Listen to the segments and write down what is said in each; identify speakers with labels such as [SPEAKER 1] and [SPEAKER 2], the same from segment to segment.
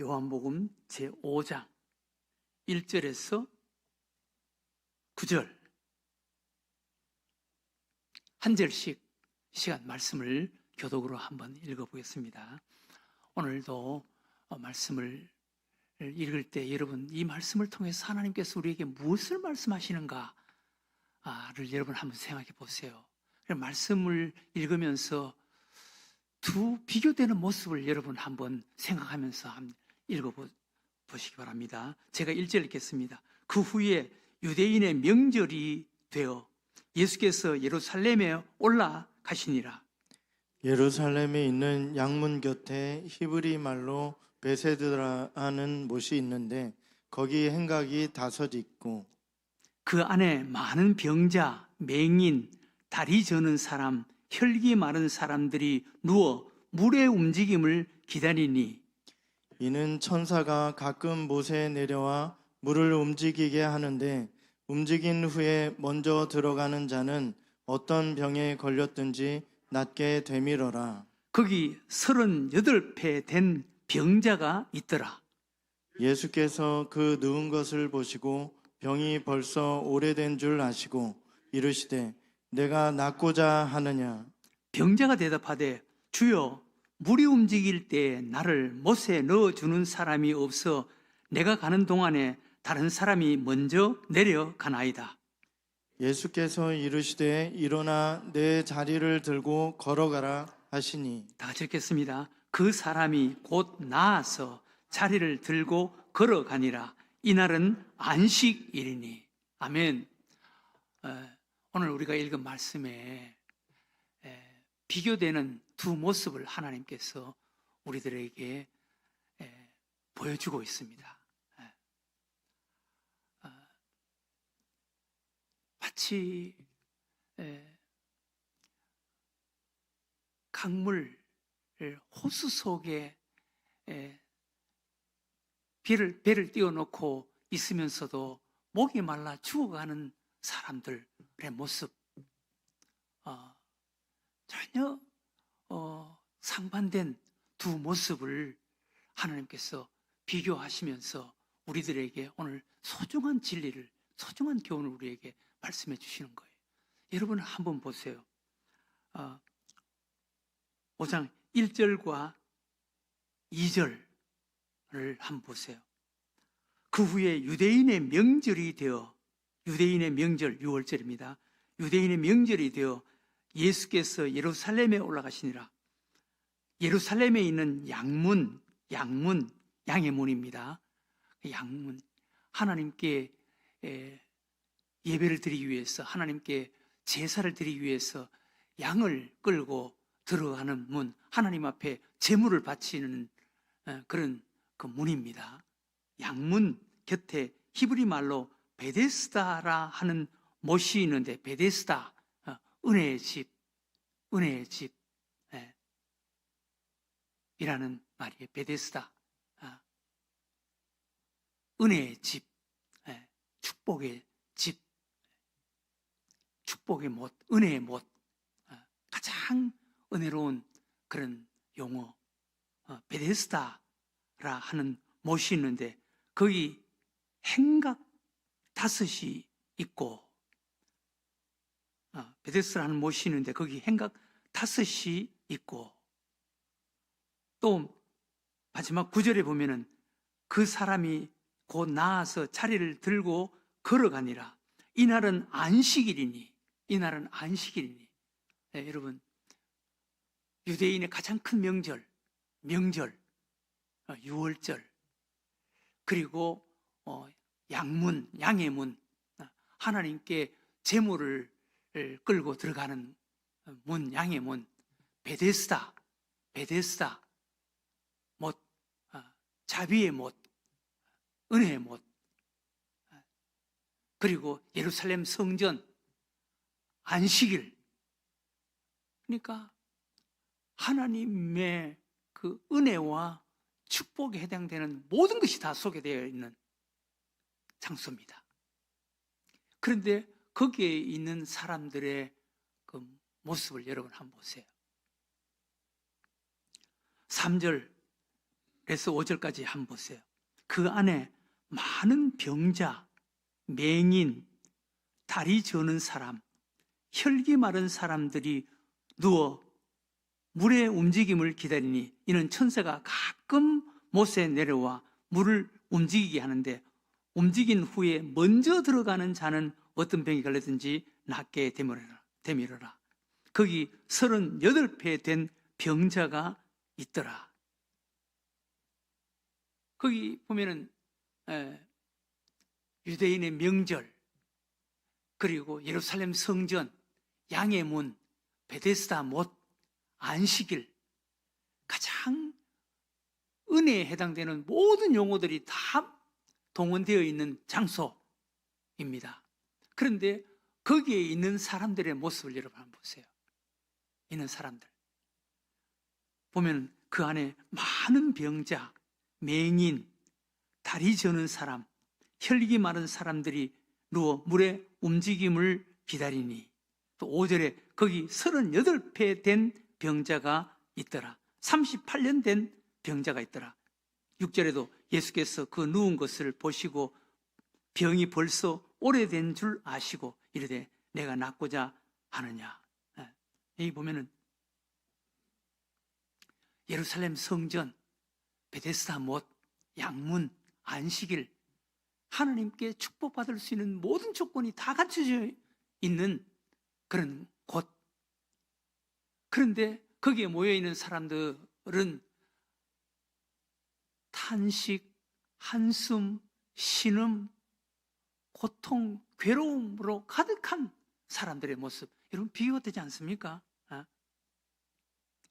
[SPEAKER 1] 요한복음 제5장 1절에서 9절 한 절씩 시간 말씀을 교독으로 한번 읽어보겠습니다. 오늘도 말씀을 읽을 때 여러분 이 말씀을 통해서 하나님께서 우리에게 무엇을 말씀하시는가를 여러분 한번 생각해 보세요. 말씀을 읽으면서 두 비교되는 모습을 여러분 한번 생각하면서 한번 읽어보시기 바랍니다. 제가 1절 읽겠습니다. 그 후에 유대인의 명절이 되어 예수께서 예루살렘에 올라가시니라.
[SPEAKER 2] 예루살렘에 있는 양문 곁에 히브리 말로 베세드라는 못이 있는데 거기 행각이 5 있고
[SPEAKER 1] 그 안에 많은 병자, 맹인, 다리 저는 사람, 혈기 마른 사람들이 누워 물의 움직임을 기다리니
[SPEAKER 2] 이는 천사가 가끔 못에 내려와 물을 움직이게 하는데 움직인 후에 먼저 들어가는 자는 어떤 병에 걸렸든지 낫게 되밀어라.
[SPEAKER 1] 거기 38배 된 병자가 있더라.
[SPEAKER 2] 예수께서 그 누운 것을 보시고 병이 벌써 오래된 줄 아시고 이르시되 내가 낫고자 하느냐.
[SPEAKER 1] 병자가 대답하되 주여 물이 움직일 때 나를 못에 넣어주는 사람이 없어 내가 가는 동안에 다른 사람이 먼저 내려가나이다.
[SPEAKER 2] 예수께서 이르시되 일어나 내 자리를 들고 걸어가라 하시니
[SPEAKER 1] 다 같이 읽겠습니다. 그 사람이 곧 나아서 자리를 들고 걸어가니라. 이날은 안식일이니. 아멘. 오늘 우리가 읽은 말씀에 비교되는 두 모습을 하나님께서 우리들에게 보여주고 있습니다. 마치 강물 호수 속에 배를 띄워놓고 있으면서도 목이 말라 죽어가는 사람들의 모습, 전혀 상반된 두 모습을 하나님께서 비교하시면서 우리들에게 오늘 소중한 진리를, 소중한 교훈을 우리에게 말씀해 주시는 거예요. 여러분 한번 보세요. 5장 1절과 2절을 한번 보세요. 그 후에 유대인의 명절이 되어, 유대인의 명절 6월절입니다. 유대인의 명절이 되어 예수께서 예루살렘에 올라가시니라. 예루살렘에 있는 양문, 양의 문입니다. 양문, 하나님께 예배를 드리기 위해서, 하나님께 제사를 드리기 위해서 양을 끌고 들어가는 문, 하나님 앞에 제물을 바치는 그런 그 문입니다. 양문 곁에 히브리 말로 베데스다라 하는 못이 있는데, 베데스다, 은혜의 집, 은혜의 집 이라는 말이에요. 베데스다, 은혜의 집, 축복의 집, 축복의 못, 은혜의 못, 가장 은혜로운 그런 용어, 베데스다라 하는 못이 있는데 거기 행각 5이 있고, 베데스다라는 못이 있는데 거기 행각 5이 있고, 또 마지막 9절에 보면은 그 사람이 곧 나아서 자리를 들고 걸어가니라. 이날은 안식일이니, 이날은 안식일이니. 네, 여러분 유대인의 가장 큰 명절 6월절, 그리고 양문, 양의 문, 하나님께 제물을 끌고 들어가는 문, 양의 문, 베데스다 못, 자비의 못, 은혜의 못, 그리고 예루살렘 성전, 안식일. 그러니까 하나님의 그 은혜와 축복에 해당되는 모든 것이 다 소개되어 있는 장소입니다. 그런데 거기에 있는 사람들의 그 모습을 여러분 한번 보세요. 3절 5절까지 한번 보세요. 그 안에 많은 병자, 맹인, 다리 저는 사람, 혈기 마른 사람들이 누워 물의 움직임을 기다리니 이는 천사가 가끔 못에 내려와 물을 움직이게 하는데 움직인 후에 먼저 들어가는 자는 어떤 병이 걸렸든지 낫게 되밀어라. 거기 38배 된 병자가 있더라. 거기 보면은 유대인의 명절, 그리고 예루살렘 성전, 양의 문, 베데스다 못, 안식일, 가장 은혜에 해당되는 모든 용어들이 다 동원되어 있는 장소입니다. 그런데 거기에 있는 사람들의 모습을 여러분 한번 보세요. 있는 사람들 보면 그 안에 많은 병자, 맹인, 다리 저는 사람, 혈기 마른 사람들이 누워 물의 움직임을 기다리니, 또 5절에 거기 38배 된 병자가 있더라. 38년 된 병자가 있더라. 6절에도 예수께서 그 누운 것을 보시고 병이 벌써 오래된 줄 아시고 이르되 내가 낫고자 하느냐. 여기 보면은 예루살렘 성전, 베데스다 못, 양문, 안식일, 하나님께 축복받을 수 있는 모든 조건이 다 갖춰져 있는 그런 곳. 그런데 거기에 모여있는 사람들은 탄식, 한숨, 신음, 고통, 괴로움으로 가득한 사람들의 모습. 여러분 비교가 되지 않습니까?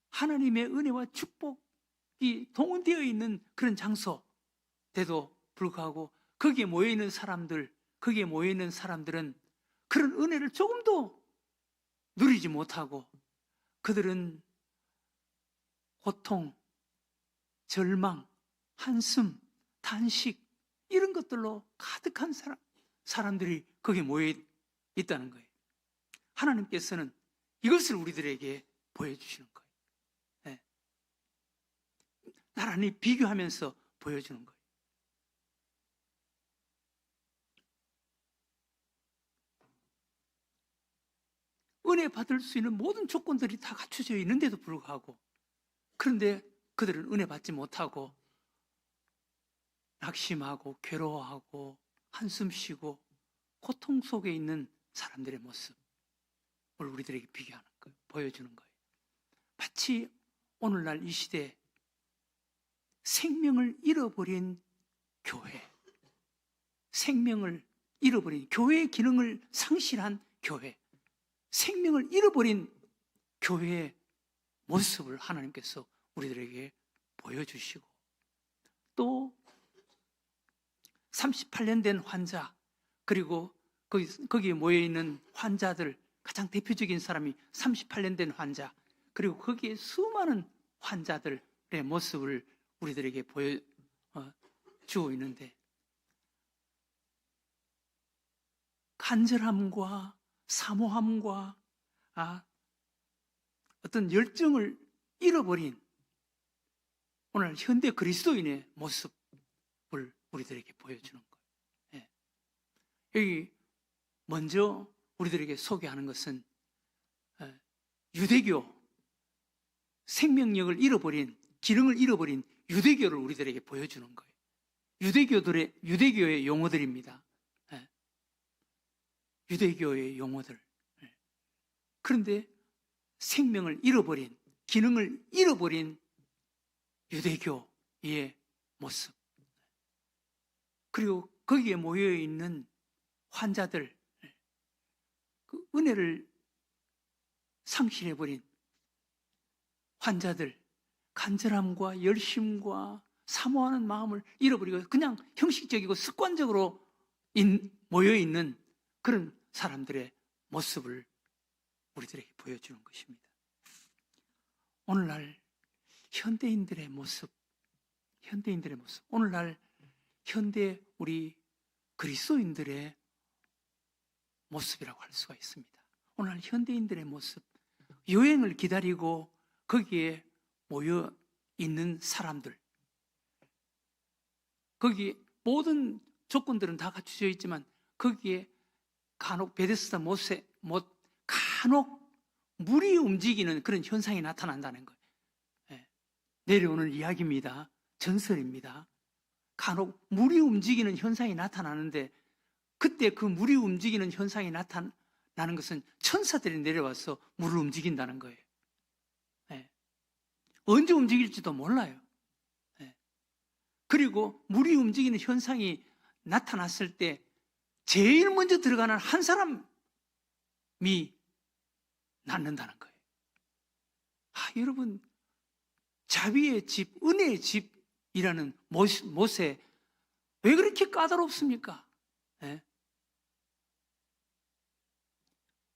[SPEAKER 1] 하나님의 은혜와 축복이 동원되어 있는 그런 장소에도 불구하고 거기에 모여있는 사람들은 그런 은혜를 조금도 누리지 못하고 그들은 고통, 절망, 한숨, 탄식 이런 것들로 가득한 사람들이 거기에 모여 있다는 거예요. 하나님께서는 이것을 우리들에게 보여주시는 거예요. 네. 나란히 비교하면서 보여주는 거예요. 은혜 받을 수 있는 모든 조건들이 다 갖춰져 있는데도 불구하고, 그런데 그들은 은혜 받지 못하고 낙심하고 괴로워하고 한숨 쉬고 고통 속에 있는 사람들의 모습을 우리들에게 비교하는 거예요. 보여주는 거예요. 마치 오늘날 이 시대에 생명을 잃어버린 교회, 생명을 잃어버린 교회의 기능을 상실한 교회, 생명을 잃어버린 교회의 모습을 하나님께서 우리들에게 보여주시고, 또 38년 된 환자, 그리고 거기에 모여있는 환자들, 가장 대표적인 사람이 38년 된 환자, 그리고 거기에 수많은 환자들의 모습을 우리들에게 보여주고 있는데, 간절함과 사모함과 어떤 열정을 잃어버린 오늘 현대 그리스도인의 모습을 우리들에게 보여주는 거예요. 예. 여기 먼저 우리들에게 소개하는 것은 유대교, 생명력을 잃어버린, 기능을 잃어버린 유대교를 우리들에게 보여주는 거예요. 유대교의 용어들입니다. 예. 유대교의 용어들. 예. 그런데 생명을 잃어버린, 기능을 잃어버린 유대교의 모습, 그리고 거기에 모여있는 환자들, 그 은혜를 상실해버린 환자들, 간절함과 열심과 사모하는 마음을 잃어버리고 그냥 형식적이고 습관적으로 모여있는 그런 사람들의 모습을 우리들에게 보여주는 것입니다. 오늘날 현대인들의 모습, 오늘날 현대 우리 그리스도인들의 모습이라고 할 수가 있습니다. 오늘날 현대인들의 모습, 여행을 기다리고 거기에 모여 있는 사람들, 거기 모든 조건들은 다 갖춰져 있지만 거기에 간혹 베데스다 못 간혹 물이 움직이는 그런 현상이 나타난다는 거예요. 예. 내려오는 이야기입니다. 전설입니다. 간혹 물이 움직이는 현상이 나타나는데 그때 그 물이 움직이는 현상이 나타나는 것은 천사들이 내려와서 물을 움직인다는 거예요. 예. 언제 움직일지도 몰라요. 예. 그리고 물이 움직이는 현상이 나타났을 때 제일 먼저 들어가는 한 사람이 낳는다는 거예요. 여러분, 자비의 집, 은혜의 집이라는 못에 왜 그렇게 까다롭습니까? 예?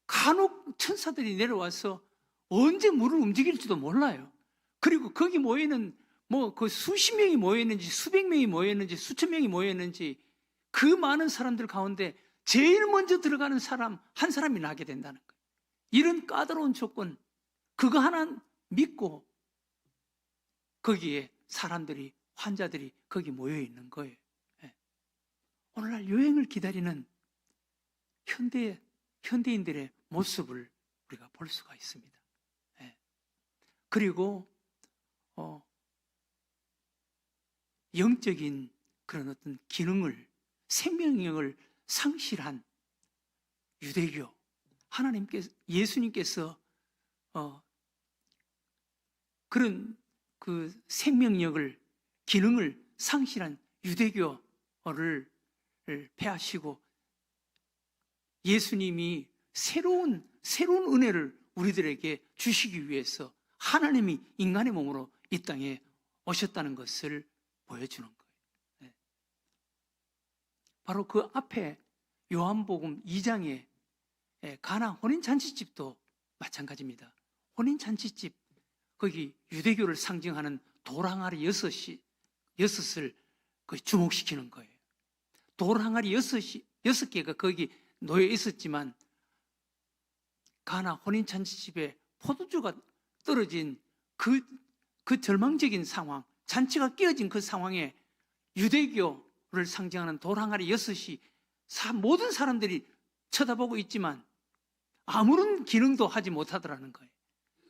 [SPEAKER 1] 간혹 천사들이 내려와서 언제 물을 움직일지도 몰라요. 그리고 거기 모여있는 그 수십 명이 모여있는지 수백 명이 모여있는지 수천 명이 모여있는지 그 많은 사람들 가운데 제일 먼저 들어가는 사람 한 사람이 나게 된다는 거예요. 이런 까다로운 조건, 그거 하나 믿고 거기에 사람들이, 환자들이 거기 모여 있는 거예요. 예. 오늘날 여행을 기다리는 현대인들의 모습을 우리가 볼 수가 있습니다. 예. 그리고 영적인 그런 어떤 기능을, 생명력을 상실한 유대교, 예수님께서 그런 그 생명력을, 기능을 상실한 유대교를 폐하시고 예수님이 새로운 은혜를 우리들에게 주시기 위해서 하나님이 인간의 몸으로 이 땅에 오셨다는 것을 보여주는 거예요. 네. 바로 그 앞에 요한복음 2장에 가나 혼인잔치집도 마찬가지입니다. 혼인잔치집, 거기 유대교를 상징하는 돌항아리 6을 주목시키는 거예요. 돌항아리 6개가 거기 놓여 있었지만 가나 혼인잔치집에 포도주가 떨어진 그 절망적인 상황, 잔치가 깨어진 그 상황에 유대교를 상징하는 돌항아리 6이 모든 사람들이 쳐다보고 있지만 아무런 기능도 하지 못하더라는 거예요.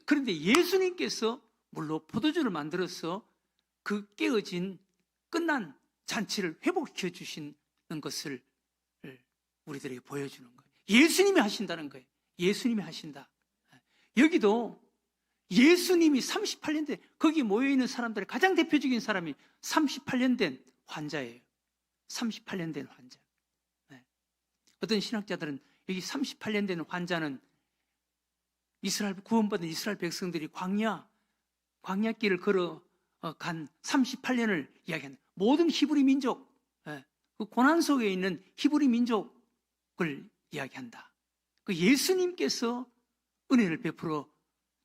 [SPEAKER 1] 그런데 예수님께서 물로 포도주를 만들어서 그 끝난 잔치를 회복시켜 주시는 것을 우리들에게 보여주는 거예요. 예수님이 하신다는 거예요. 예수님이 하신다. 여기도 예수님이 38년 된, 거기 모여있는 사람들의 가장 대표적인 사람이 38년 된 환자예요. 38년 된 환자. 어떤 신학자들은 여기 38년 된 환자는 구원받은 이스라엘 백성들이 광야길을 걸어간 38년을 이야기한다. 모든 히브리 민족, 그 고난 속에 있는 히브리 민족을 이야기한다. 그 예수님께서 은혜를 베풀어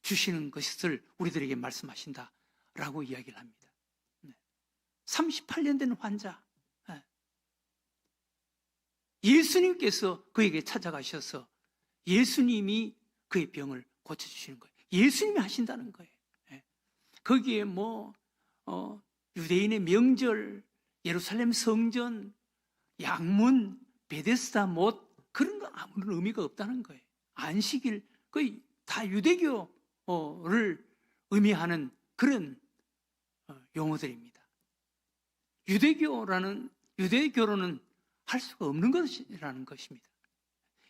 [SPEAKER 1] 주시는 것을 우리들에게 말씀하신다라고 이야기를 합니다. 38년 된 환자, 예수님께서 그에게 찾아가셔서 예수님이 그의 병을 고쳐주시는 거예요. 예수님이 하신다는 거예요. 거기에 유대인의 명절, 예루살렘 성전, 양문, 베데스다 못, 그런 거 아무런 의미가 없다는 거예요. 안식일, 거의 다 유대교를 의미하는 그런 용어들입니다. 유대교로는 할 수가 없는 것이라는 것입니다.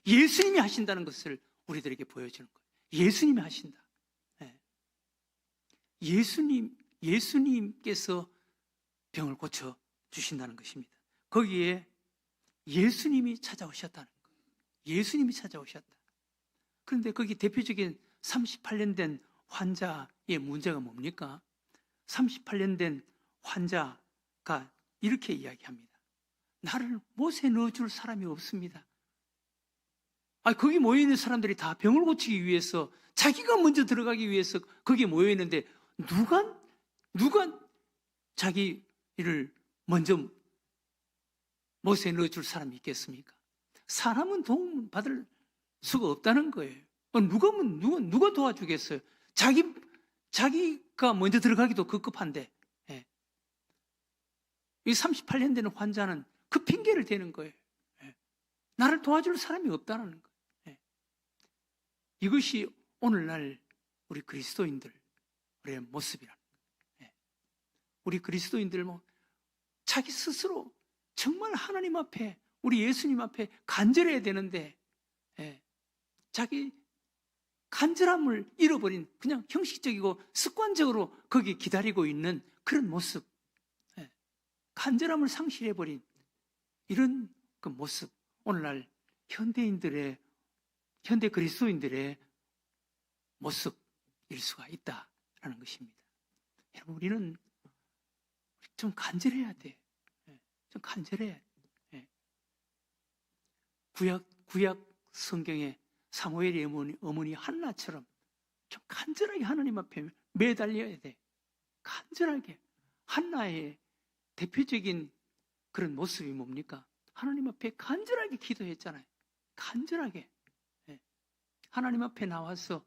[SPEAKER 1] 예수님이 하신다는 것을 우리들에게 보여주는 거예요. 예수님이 하신다. 예수님께서 병을 고쳐 주신다는 것입니다. 거기에 예수님이 찾아오셨다는 거예요. 예수님이 찾아오셨다. 그런데 거기 대표적인 38년 된 환자의 문제가 뭡니까? 38년 된 환자가 이렇게 이야기합니다. 나를 못에 넣어줄 사람이 없습니다. 거기 모여있는 사람들이 다 병을 고치기 위해서 자기가 먼저 들어가기 위해서 거기에 모여있는데 누가 자기를 먼저 못에 넣어줄 사람이 있겠습니까? 사람은 도움 받을 수가 없다는 거예요. 누가 도와주겠어요? 자기가 먼저 들어가기도 급급한데. 이 38년 되는 환자는 그 핑계를 대는 거예요. 예. 나를 도와줄 사람이 없다는 거예요. 예. 이것이 오늘날 우리 그리스도인들의 모습이라는 거예요. 예. 우리 그리스도인들 자기 스스로 정말 하나님 앞에, 우리 예수님 앞에 간절해야 되는데, 예. 자기 간절함을 잃어버린, 그냥 형식적이고 습관적으로 거기 기다리고 있는 그런 모습, 예. 간절함을 상실해버린 이런 그 모습, 오늘날 현대 그리스도인들의 모습일 수가 있다라는 것입니다. 여러분, 우리는 좀 간절해야 돼. 예. 좀 간절해. 예. 구약 성경에 사무엘의 어머니 한나처럼 좀 간절하게 하나님 앞에 매달려야 돼. 간절하게. 한나의 대표적인 그런 모습이 뭡니까? 하나님 앞에 간절하게 기도했잖아요. 간절하게. 예. 하나님 앞에 나와서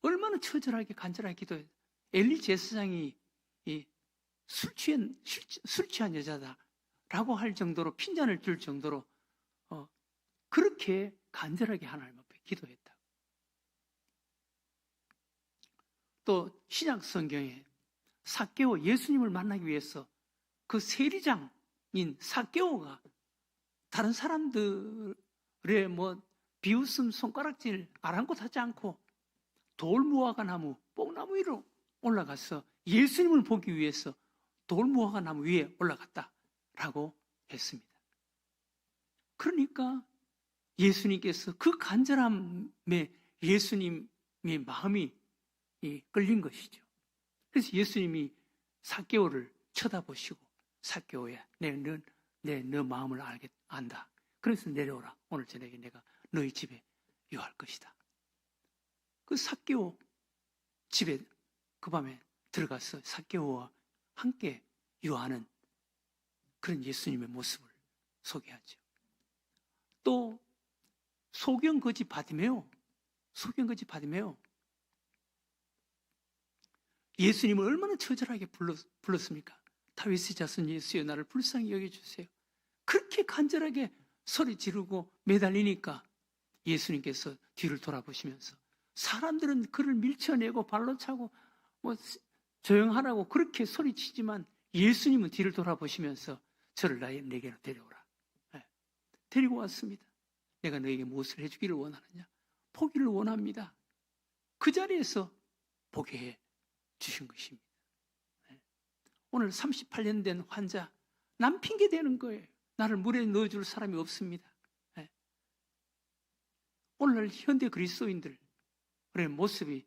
[SPEAKER 1] 얼마나 처절하게 간절하게 기도해. 엘리 제사장이 술 취한 여자다라고 할 정도로, 핀잔을 줄 정도로 그렇게 간절하게 하나님 앞에 기도했다. 또 신약 성경에 삭개오, 예수님을 만나기 위해서 그 세리장인 삭개오가 다른 사람들의 비웃음, 손가락질 아랑곳하지 않고 돌무화과 나무, 뽕나무 위로 올라가서 예수님을 보기 위해서 돌무화과 나무 위에 올라갔다라고 했습니다. 그러니까 예수님께서 그 간절함에 예수님의 마음이 끌린 것이죠. 그래서 예수님이 삭개오를 쳐다보시고, 삭개오야, 너 마음을 안다. 그래서 내려오라. 오늘 저녁에 내가 너희 집에 유할 것이다. 그 삭개오 집에 그 밤에 들어가서 삭개오와 함께 유하는 그런 예수님의 모습을 소개하죠. 또 소경거지 바디메오, 예수님을 얼마나 처절하게 불렀습니까? 다윗의 자손 예수여, 나를 불쌍히 여겨주세요. 그렇게 간절하게 소리 지르고 매달리니까 예수님께서 뒤를 돌아보시면서, 사람들은 그를 밀쳐내고 발로 차고 조용하라고 그렇게 소리치지만 예수님은 뒤를 돌아보시면서 저를 내게로 데려오라. 네. 데리고 왔습니다. 내가 너에게 무엇을 해주기를 원하느냐? 포기를 원합니다. 그 자리에서 보게 해 주신 것입니다. 네. 오늘 38년 된 환자, 남 핑계 대는 거예요. 나를 물에 넣어줄 사람이 없습니다. 네. 오늘날 현대 그리스도인들의 모습이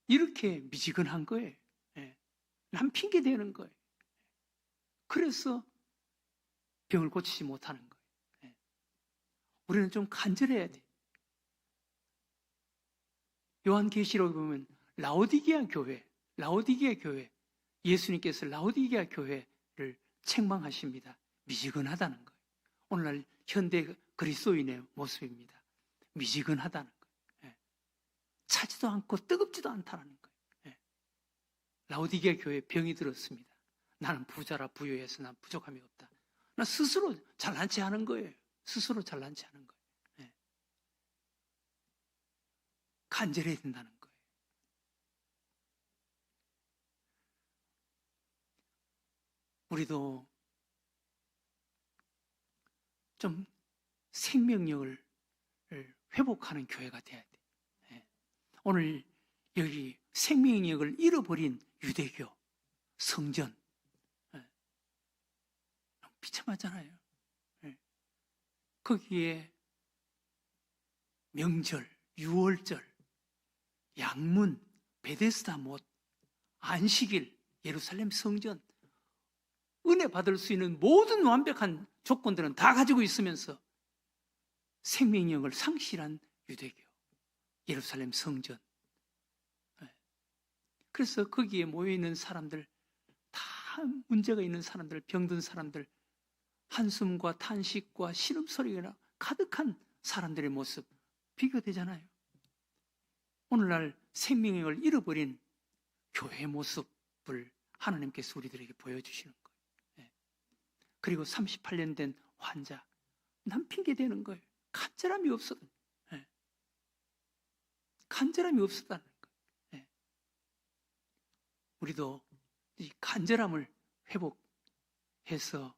[SPEAKER 1] 이렇게 미지근한 거예요. 네. 남 핑계 대는 거예요. 그래서 병을 고치지 못하는 거예요. 네. 우리는 좀 간절해야 돼. 요한계시록에 보면 라오디게아 교회, 예수님께서 라오디게아 교회를 책망하십니다. 미지근하다는 거예요. 오늘날 현대 그리스도인의 모습입니다. 미지근하다는 거예요. 예. 차지도 않고 뜨겁지도 않다는 거예요. 예. 라오디게아 교회에 병이 들었습니다. 나는 부자라 부유해서 난 부족함이 없다. 나 스스로 잘난 체 하는 거예요. 예. 간절해야 된다는 거예요. 우리도 좀 생명력을 회복하는 교회가 돼야 돼. 예. 오늘 여기 생명력을 잃어버린 유대교, 성전, 비참하잖아요. 예. 거기에 명절, 유월절, 양문, 베데스다 못, 안식일, 예루살렘 성전, 은혜 받을 수 있는 모든 완벽한 조건들은 다 가지고 있으면서 생명력을 상실한 유대교, 예루살렘 성전. 그래서 거기에 모여있는 사람들, 다 문제가 있는 사람들, 병든 사람들, 한숨과 탄식과 신음소리가 가득한 사람들의 모습 비교되잖아요. 오늘날 생명력을 잃어버린 교회의 모습을 하나님께서 우리들에게 보여주시는 거예요. 그리고 38년 된 환자, 남 핑계 대는 거예요. 간절함이 없어. 예. 간절함이 없었다는 거예요. 예. 우리도 이 간절함을 회복해서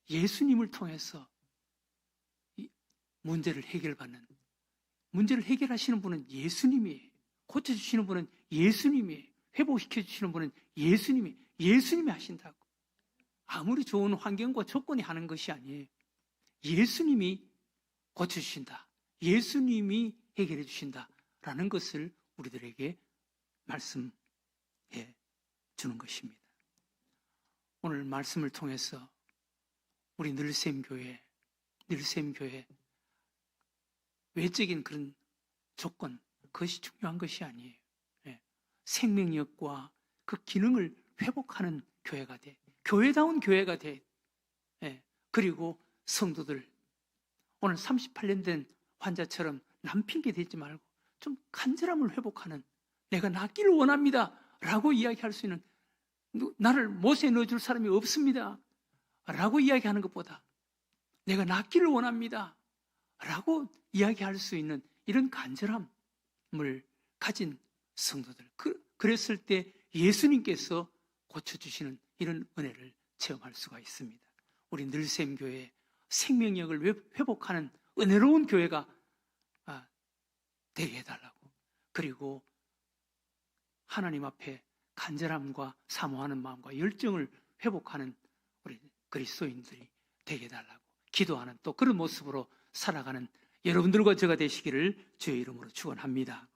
[SPEAKER 1] 예수님을 통해서 이 문제를 해결하시는 분은 예수님이에요. 고쳐주시는 분은 예수님이에요. 회복시켜주시는 분은 예수님이 하신다고. 아무리 좋은 환경과 조건이 하는 것이 아니에요. 예수님이 고쳐주신다. 예수님이 해결해 주신다라는 것을 우리들에게 말씀해 주는 것입니다. 오늘 말씀을 통해서 우리 늘샘교회 외적인 그런 조건, 그것이 중요한 것이 아니에요. 생명력과 그 기능을 회복하는 교회가 돼. 교회다운 교회가 돼. 그리고 성도들, 오늘 38년 된 환자처럼 남 핑계 대지 말고 좀 간절함을 회복하는, 내가 낫기를 원합니다 라고 이야기할 수 있는, 나를 못에 넣어줄 사람이 없습니다 라고 이야기하는 것보다 내가 낫기를 원합니다 라고 이야기할 수 있는 이런 간절함을 가진 성도들, 그랬을 때 예수님께서 고쳐주시는 이런 은혜를 체험할 수가 있습니다. 우리 늘샘교회 생명력을 회복하는 은혜로운 교회가 되게 해달라고, 그리고 하나님 앞에 간절함과 사모하는 마음과 열정을 회복하는 우리 그리스도인들이 되게 해달라고 기도하는, 또 그런 모습으로 살아가는 여러분들과 제가 되시기를 주의 이름으로 축원합니다.